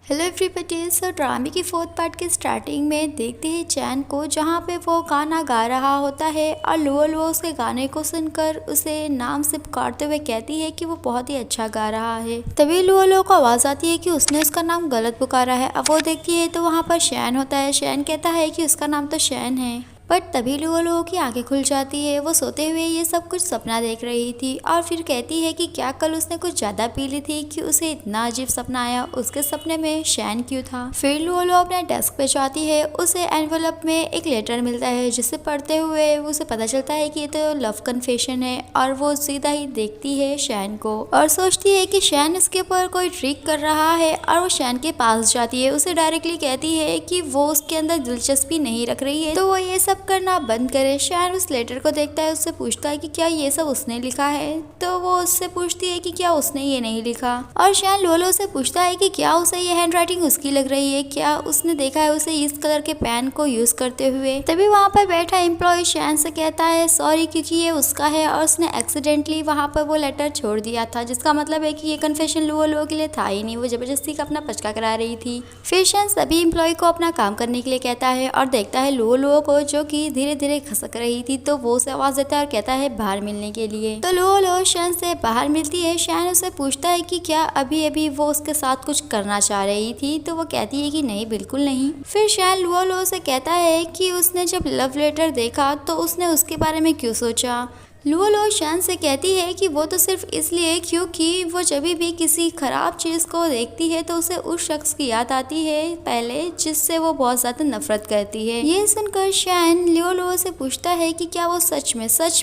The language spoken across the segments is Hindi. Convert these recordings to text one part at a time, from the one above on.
Hello everybody. सो ड्रामे की फोर्थ पार्ट के स्टार्टिंग में देखते हैं चैन को, जहाँ पे वो गाना गा रहा होता है और लुओ उसके गाने को सुनकर उसे नाम से पुकारते हुए कहती है कि वो बहुत ही अच्छा गा रहा है। तभी लुओ को आवाज़ आती है कि उसने उसका नाम गलत पुकारा है। अब वो देखती है तो वहाँ पर शैन होता है। शैन कहता है कि उसका नाम तो शैन है। बट तभी लुओ की आंखें खुल जाती है। वो सोते हुए ये सब कुछ सपना देख रही थी और फिर कहती है कि क्या कल उसने कुछ ज़्यादा पी ली थी कि उसे इतना अजीब सपना आया। उसके सपने में शैन क्यों था। फिर लुओ अपने डेस्क पे जाती है। उसे एनवेलप में एक लेटर मिलता है जिसे पढ़ते हुए उसे पता चलता है कि ये तो लव कन्फेशन है। और वो सीधा ही देखती है शैन को और सोचती है कि शैन इसके ऊपर कोई ट्रिक कर रहा है। और वो शैन के पास जाती है, उसे डायरेक्टली कहती है कि वो उसके अंदर दिलचस्पी नहीं रख रही है तो वो ये सब करना बंद करे। शैन उस लेटर को देखता है, उससे पूछता है कि क्या ये सब उसने लिखा है। तो वो उससे पूछती है कि क्या उसने ये नहीं लिखा। और शैन लुओ से पूछता है कि क्या उसे ये हैंडराइटिंग उसकी लग रही है, क्या उसने देखा है उसे इस कलर के पेन को यूज करते हुए। तभी वहाँ पर बैठा एम्प्लॉय शैन से कहता है सॉरी क्योंकि ये उसका है और उसने एक्सीडेंटली वहाँ पर वो लेटर छोड़ दिया था, जिसका मतलब है कि ये कन्फेशन लुओ के लिए था ही नहीं, वो जबरदस्ती का अपना पचका करा रही थी। फिर शैन सभी एम्प्लॉय को अपना काम करने के लिए कहता है और देखता है लुओ को जो कि धीरे धीरे खसक रही थी। तो वो उसे आवाज देता है और कहता है बाहर मिलने के लिए। तो लुओ शैन से बाहर मिलती है। शैन उसे पूछता है कि क्या अभी अभी वो उसके साथ कुछ करना चाह रही थी। तो वो कहती है कि नहीं, बिल्कुल नहीं। फिर शैन लुओ से कहता है कि उसने जब लव लेटर देखा तो उसने उसके बारे में क्यों सोचा। लुओ शैन से कहती है कि वो तो सिर्फ इसलिए क्योंकि वो जब भी किसी खराब चीज़ को देखती है तो उसे उस शख्स की याद आती है पहले, जिससे वो बहुत ज़्यादा नफरत करती है। ये सुनकर शैन लुओ से पूछता है कि क्या वो सच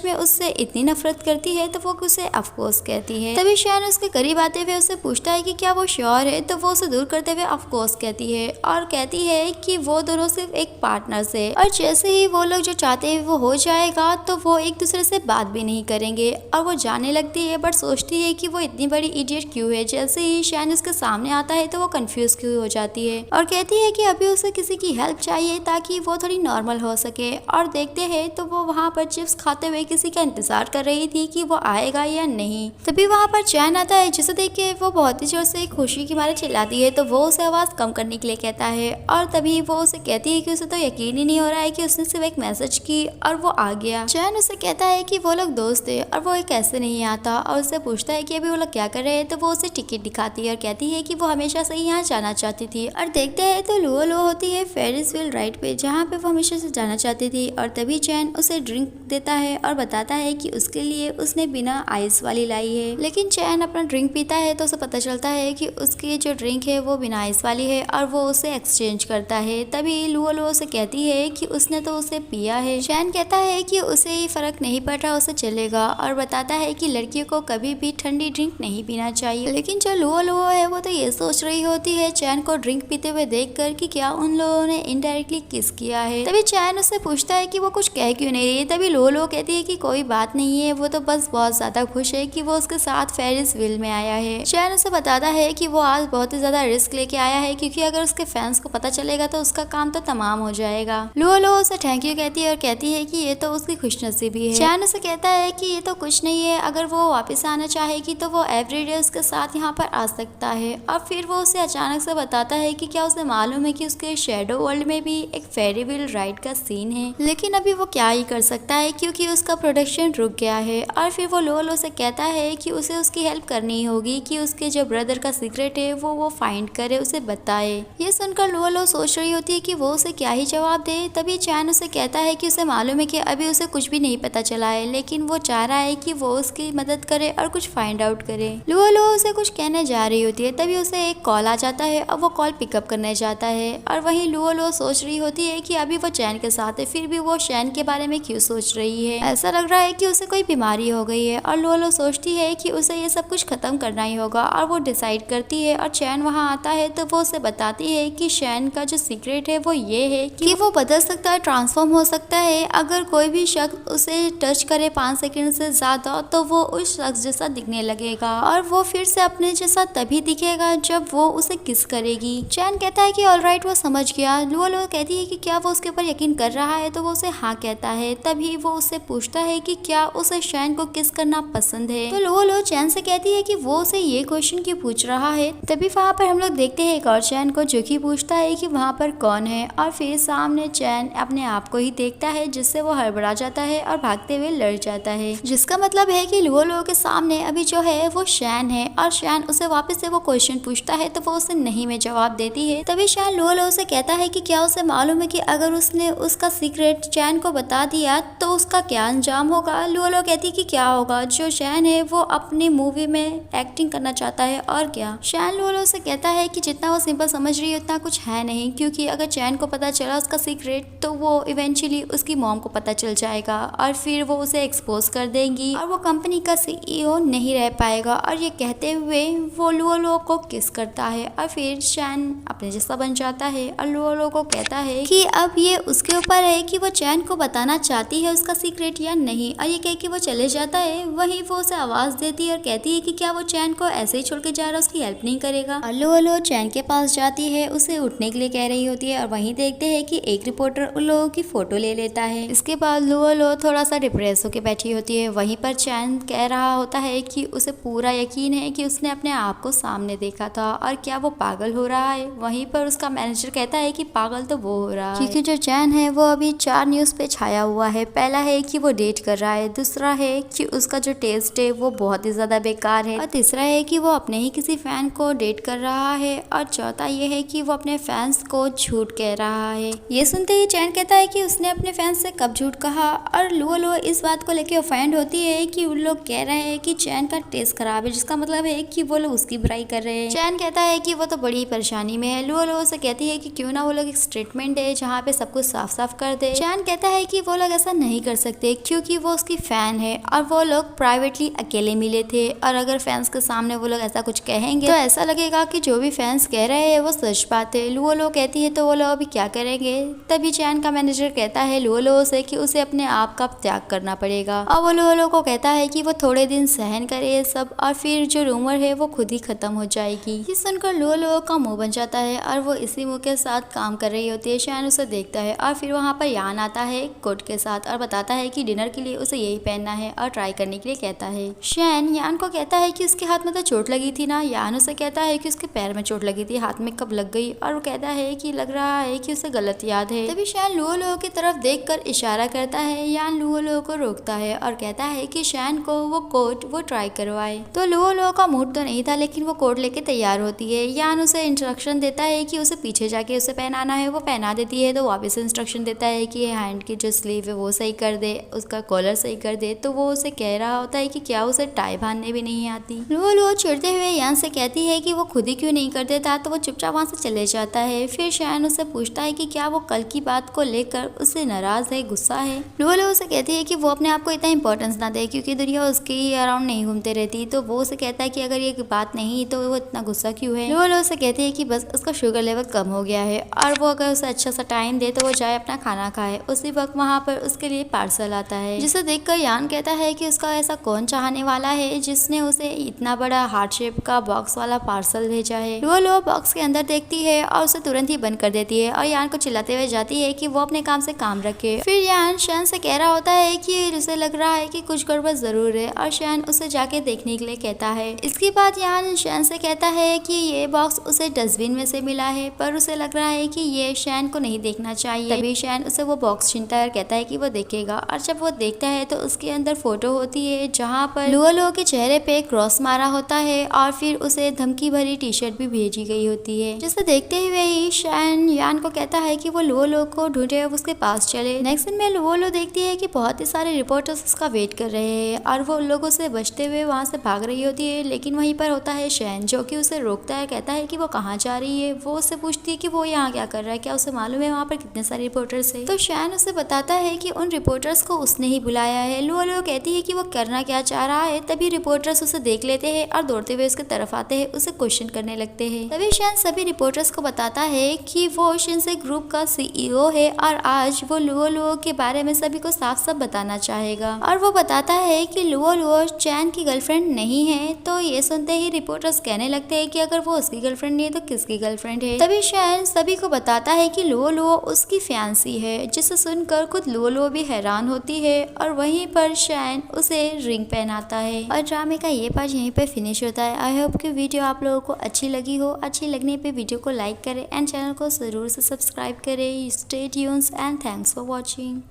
में उससे इतनी नफरत करती है। तो वो उसे ऑफकोर्स कहती है। तभी शैन उसके करीब आते हुए उससे पूछता है कि क्या वो श्योर है। तो वो उसे दूर करते हुए ऑफकोर्स कहती है और कहती है कि वो दोनों सिर्फ एक पार्टनर्स है और जैसे ही वो लोग जो चाहते हैं वो हो जाएगा तो वो एक दूसरे से बात भी नहीं करेंगे। और वो जाने लगती है बट सोचती है कि वो इतनी बड़ी इडियट क्यों है। जैसे ही शैन उसके सामने आता है तो वो कंफ्यूज क्यों हो जाती है और कहती है कि अभी उसे किसी की हेल्प चाहिए ताकि वो थोड़ी नॉर्मल हो सके। और देखते हैं तो वो वहाँ पर चिप्स खाते हुए किसी का इंतजार कर रही थी कि वो आएगा या नहीं। तभी वहाँ पर चैन आता है जिसे देख के वो बहुत ही जोर से खुशी की मारे चिल्लाती है। तो वो उसे आवाज कम करने के लिए कहता है और तभी वो उसे कहती है कि उसे तो यकीन ही नहीं हो रहा है कि उसने सिर्फ एक मैसेज की और वो आ गया। चैन उसे कहता है कि वो लोग दोस्त है और वो एक ऐसे नहीं आता और उससे पूछता है कि अभी वो लोग क्या कर रहे हैं। तो वो उसे टिकट दिखाती है और कहती है कि वो हमेशा से यहाँ जाना चाहती थी। और देखते हैं तो लुओ होती है फेरिस व्हील राइड पे, जहाँ पे वो हमेशा से जाना चाहती थी। और तभी चैन उसे ड्रिंक देता है और बताता है कि उसके लिए उसने बिना आइस वाली लाई है। लेकिन चैन अपना ड्रिंक पीता है तो उसे पता चलता है कि उसकी जो ड्रिंक है वो बिना आइस वाली है और वो उसे एक्सचेंज करता है। तभी लुओ से कहती है कि उसने तो उसे पिया है। चैन कहता है कि उसे ये फर्क नहीं पड़ रहा, उसे चलेगा और बताता है कि लड़कियों को कभी भी ठंडी ड्रिंक नहीं पीना चाहिए। लेकिन जो लुओ है वो तो ये सोच रही होती है चैन को ड्रिंक पीते हुए देखकर कि क्या उन लोगों ने इनडायरेक्टली किस किया है। तभी चैन उससे पूछता है कि वो कुछ कह क्यों नहीं रही है। तभी लुओ कहती है कि कोई बात नहीं है, वो तो बस बहुत ज्यादा खुश है कि वो उसके साथ फेरिस व्हील में आया है। चैन उसे बताता है कि वो आज बहुत ही ज्यादा रिस्क लेके आया है क्योंकि अगर उसके फैंस को पता चलेगा तो उसका काम तो तमाम हो जाएगा। लुओ उसे थैंक यू कहती है और कहती है कि ये तो उसकी खुशनसीबी है। चैन उसे कहता है कि ये तो कुछ नहीं है, अगर वो वापस आना चाहेगी तो वो एवरीडे उसके साथ यहाँ पर आ सकता है। और फिर वो उसे अचानक से बताता है कि क्या उसे मालूम है कि उसके शैडो वर्ल्ड में भी एक फेरी व्हील राइड का सीन है, लेकिन अभी वो क्या ही कर सकता है क्योंकि उसका प्रोडक्शन रुक गया है। और फिर वो लुओ से कहता है कि उसे उसकी हेल्प करनी होगी कि उसके जो ब्रदर का सीक्रेट है वो फाइंड करे, उसे बताए। ये सुनकर लुओ सोच रही होती है कि वो उसे क्या ही जवाब दे। तभी चैन उसे कहता है कि उसे मालूम है कि अभी उसे कुछ भी नहीं पता चला है, लेकिन वो चाह रहा है कि वो उसकी मदद करे और कुछ फाइंड आउट करे। लुओ उसे कुछ कहने जा रही होती है, तभी उसे एक कॉल आ जाता है और वो कॉल पिकअप करने जाता है। और वहीं लुओ सोच रही होती है कि अभी वो चैन के साथ है, फिर भी वो चैन के बारे में क्यों सोच रही है। ऐसा लग रहा है कि उसे कोई बीमारी हो गई है। और लुओ सोचती है कि उसे ये सब कुछ खत्म करना ही होगा और वो डिसाइड करती है। और चैन वहाँ आता है तो वो उसे बताती है कि चैन का जो सीक्रेट है वो ये है कि वो बदल सकता है, ट्रांसफॉर्म हो सकता है अगर कोई भी शख्स उसे टच करे 5 सेकंड से ज्यादा तो वो उस शख्स जैसा दिखने लगेगा और वो फिर से अपने जैसा तभी दिखेगा जब वो उसे किस करेगी। चैन कहता है कि ऑलराइट, वो समझ गया। लुओ कहती है कि क्या वो उसके ऊपर यकीन कर रहा है, तो वो उसे हाँ कहता है। तभी वो उससे पूछता है कि क्या उसे शैन को किस करना पसंद है। तो लुओ चैन से कहती है कि वो उसे ये क्वेश्चन क्यों पूछ रहा है। तभी वहाँ पर हम लोग देखते हैं एक और चैन को जो कि पूछता है कि वहाँ पर कौन है, और फिर सामने चैन अपने आप को ही देखता है जिससे वो हड़बड़ा जाता है और भागते हुए लड़ जाता है, जिसका मतलब है कि लुओ के सामने अभी जो है वो शैन है। और शैन उसे वापस से वो क्वेश्चन पूछता है तो वो उसे नहीं में जवाब देती है। तभी शैन लुओ से कहता है कि क्या उसे मालूम है कि अगर उसने उसका सीक्रेट चैन को बता दिया तो उसका क्या अंजाम होगा। लुओ कहती है कि क्या होगा, जो शैन है वो अपनी मूवी में एक्टिंग करना चाहता है और क्या। शैन लुओ से कहता है कि जितना वो सिंपल समझ रही है उतना कुछ है नहीं, क्योंकि अगर चैन को पता चला उसका सीक्रेट तो वो इवेंचुअली उसकी मॉम को पता चल जाएगा और फिर वो उसे एक्सपोज कर देंगी और वो कंपनी का CEO नहीं रह पाएगा। और ये कहते हुए वो लुओ को किस करता है और फिर शैन अपने जैसा बन जाता है और लुओ को कहता है कि अब ये उसके ऊपर है कि वो चैन को बताना चाहती है उसका सीक्रेट या नहीं। और ये कह के वो चले जाता है। वहीं वो उसे आवाज देती है और कहती है कि क्या वो चैन को ऐसे ही छोड़ के जा रहा, उसकी हेल्प नहीं करेगा। और लुओ चैन के पास जाती है, उसे उठने के लिए कह रही होती है और वहीं देखते हैं कि एक रिपोर्टर उन लोगों की फोटो ले लेता है। इसके बाद लुओ थोड़ा सा डिप्रेस होकर बैठी होती है। वहीं पर चैन कह रहा होता है कि उसे पूरा यकीन है कि उसने अपने आप को सामने देखा था और क्या वो पागल हो रहा है। वहीं पर उसका मैनेजर कहता है कि पागल तो वो हो रहा है, क्योंकि जो चैन है वो अभी 4 न्यूज पे छाया हुआ है। पहला है कि वो डेट कर रहा है, दूसरा है कि उसका जो टेस्ट है वो बहुत ही ज्यादा बेकार है, और तीसरा है कि वो अपने ही किसी फैन को डेट कर रहा है, और चौथा ये है कि वो अपने फैंस को झूठ कह रहा है। ये सुनते ही चैन कहता है कि उसने अपने फैंस से कब झूठ कहा। और लुओ इस बात को लेकर ऑफेंड होती है कि उन लोग कह रहे हैं कि चैन का टेस्ट खराब है, जिसका मतलब है कि वो लोग उसकी बुराई कर रहे हैं। चैन कहता है कि वो तो बड़ी परेशानी में है। लुओ से कहती है कि क्यों ना वो लोग एक स्टेटमेंट है जहाँ पे सब कुछ साफ साफ कर दे। चैन कहता है कि वो लोग ऐसा नहीं कर सकते क्योंकि वो उसकी फैन है और वो लोग प्राइवेटली अकेले मिले थे, और अगर फैंस के सामने वो लोग ऐसा कुछ कहेंगे तो ऐसा लगेगा कि जो भी फैंस कह रहे हैं वो सच बात है। लुओ कहती है तो वो लोग अभी क्या करेंगे। तभी चैन का मैनेजर कहता है लुओ से कि उसे अपने आप का त्याग करना पड़ेगा, और वो लुओ को कहता है कि वो थोड़े दिन सहन करे ये सब, और फिर जो रूमर है वो खुद ही खत्म हो जाएगी। ये सुनकर लुओ का मुंह बन जाता है और वो इसी मुंह के साथ काम कर रही होती है। शैन उसे देखता है और फिर वहाँ पर यान आता है कोट के साथ और बताता है कि डिनर के लिए उसे यही पहनना है और ट्राई करने के लिए कहता है। शैन यान को कहता है कि उसके हाथ में तो चोट लगी थी ना। यान उसे कहता है कि उसके पैर में चोट लगी थी, हाथ में कब लग गई, और वो कहता है कि लग रहा है कि उसे गलत याद है। तभी शैन लुओ की तरफ देखकर इशारा करता है। यान लुओ को रोकता है और कहता है कि शैन को वो कोट वो ट्राई करवाए। तो लुओ का मूड तो नहीं था, लेकिन वो कोट लेके तैयार होती है। यान उसे इंस्ट्रक्शन देता है कि उसे पीछे जाके उसे पहनाना है, वो पहना देती है। तो वापस इंस्ट्रक्शन देता है कि हैंड की जो स्लीव है वो सही कर दे, उसका कॉलर सही कर दे। तो वो उसे कह रहा होता है कि क्या उसे टाई बांधने भी नहीं आती। लुओ चिढ़ते हुए यान से कहती है कि वो खुद ही क्यों नहीं कर देता, तो वो चुपचाप वहाँ से चले जाता है। फिर शैन उसे पूछता है कि क्या वो कल की बात को लेकर उससे नाराज है, गुस्सा है। लुओ उसे कहती है कि वो अपने आप को इतना इंपॉर्टेंस ना दे क्योंकि दुनिया उसके ही अराउंड नहीं घूमते रहती। तो वो उसे कहता है कि अगर ये बात नहीं तो वो इतना गुस्सा क्यों है। लुओ उसे कहती है कि बस उसका शुगर लेवल कम हो गया है और वो अगर उसे अच्छा सा टाइम दे तो वो जाए अपना खाना खाए। उसी वक्त वहाँ पर उसके लिए पार्सल आता है, जिसे देखकर यान कहता है कि उसका ऐसा कौन चाहने वाला है जिसने उसे इतना बड़ा हार्ट शेप का बॉक्स वाला पार्सल भेजा है। लुओ बॉक्स के अंदर देखती है और उसे तुरंत ही बंद कर देती है और यान को चिल्लाते हुए जाती है कि वो अपने काम से काम रखे। फिर यान शैन से कह रहा होता है कि उसे लग रहा है कि कुछ गड़बड़ जरूर है, और शैन उसे जाके देखने के लिए कहता है। इसके बाद यान शैन से कहता है कि ये बॉक्स उसे डस्टबिन में से मिला है, पर उसे लग रहा है कि ये शैन को नहीं देखना चाहिए। तभी शैन उसे वो बॉक्स छीनता है और कहता है कि वो देखेगा, और जब वो देखता है तो उसके अंदर फोटो होती है जहाँ पर लुओ के चेहरे पे क्रॉस मारा होता है, और फिर उसे धमकी भरी टी शर्ट भी भेजी गई होती है। जिसे देखते हुए ही शैन यान को कहता है कि वो लुओ को ढूंढे उसके पास चले। नेक्स्ट दिन में लुओ देखती है कि बहुत ही सारे रिपोर्टर्स उसका वेट कर रहे हैं और वो लोगों से बचते हुए वहाँ से भाग रही होती है। लेकिन वहीं पर होता है शैन जो कि उसे रोकता है, कहता है कि वो कहाँ जा रही है। वो उससे पूछती है कि वो यहाँ क्या कर रहा है, क्या उसे मालूम है वहाँ पर कितने सारे रिपोर्टर्स है। तो शैन उसे बताता है कि उन रिपोर्टर्स को उसने ही बुलाया है। लुओ कहती है कि वो करना क्या चाह रहा है। तभी रिपोर्टर्स उसे देख लेते हैं और दौड़ते हुए उसके तरफ आते हैं, उसे क्वेश्चन करने लगते हैं। तभी शैन सभी रिपोर्टर्स को बताता है कि वो शिनसे ग्रुप का CEO है और आज वो लुओ के बारे में सभी को साफ साफ बताना चाहता चाहेगा। और वो बताता है कि लुओ लुओ चैन की गर्लफ्रेंड नहीं है। तो ये सुनते ही रिपोर्टर्स कहने लगते हैं कि अगर वो उसकी गर्लफ्रेंड नहीं है तो किसकी गर्लफ्रेंड है। तभी चैन सभी को बताता है कि लुओ लुओ उसकी फियांसी है, जिसे सुनकर खुद लुओ लुओ भी हैरान होती है और वहीं पर चैन उसे रिंग पहनाता है। और ड्रामे का ये पार्ट यहीं पे फिनिश होता है। आई होप कि वीडियो आप लोगों को अच्छी लगी हो। अच्छी लगने पे वीडियो को लाइक करें एंड चैनल को जरूर से सब्सक्राइब करें। Stay tunes and thanks for watching.